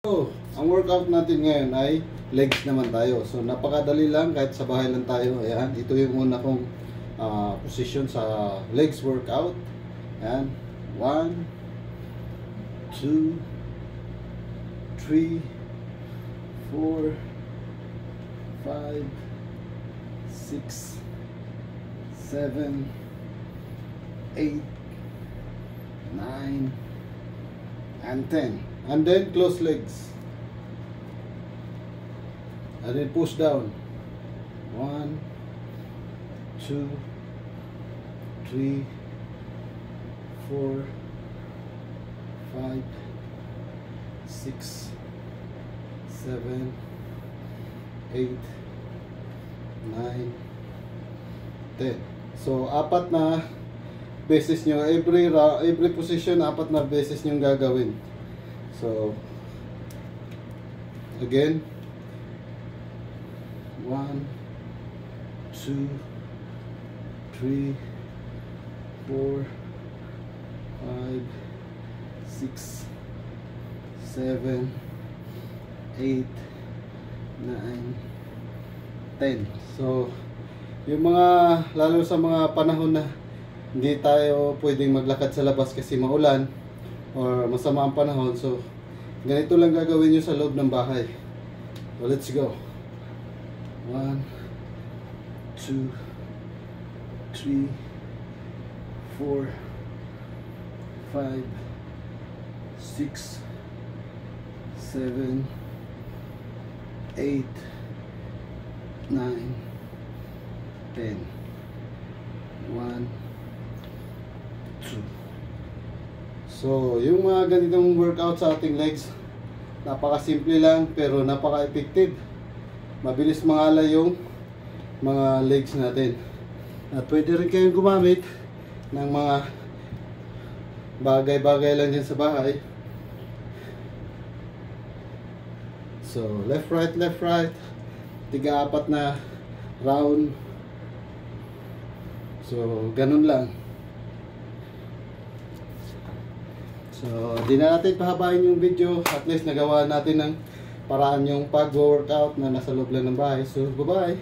So, ang workout natin ngayon ay legs naman tayo. So, napakadali lang kahit sa bahay lang tayo. Ayan, ito yung una kong position sa legs workout. Ayan, 1, 2, 3, 4, 5, 6, 7, 8, 9, and 10. And then close legs. And then push down. 1, 2, 3, 4, 5, 6, 7, 8, 9, 10. So, apat na beses nyo. Every position, apat na beses nyo gagawin. So, again, 1, 2, 3, 4, 5, 6, 7, 8, 9, 10. So, yung mga, lalo sa mga panahon na hindi tayo pwedeng maglakad sa labas kasi maulan or masama ang panahon, so ganito lang gagawin nyo sa loob ng bahay. So let's go. 1, 2, 3, 4, 5, 6, 7, 8, 9, 10. 1, 2. So, yung mga ganitong workout sa ating legs, napaka-simple lang pero napaka-effective. Mabilis mangala yung mga legs natin. At pwede rin kayong gumamit ng mga bagay-bagay lang dyan sa bahay. So, left, right. Tiga-apat na round. So, ganun lang. So, di na natin pahabain yung video. At least nagawa natin ng paraan yung pag-workout na nasa loob lang ng bahay. So, bye-bye!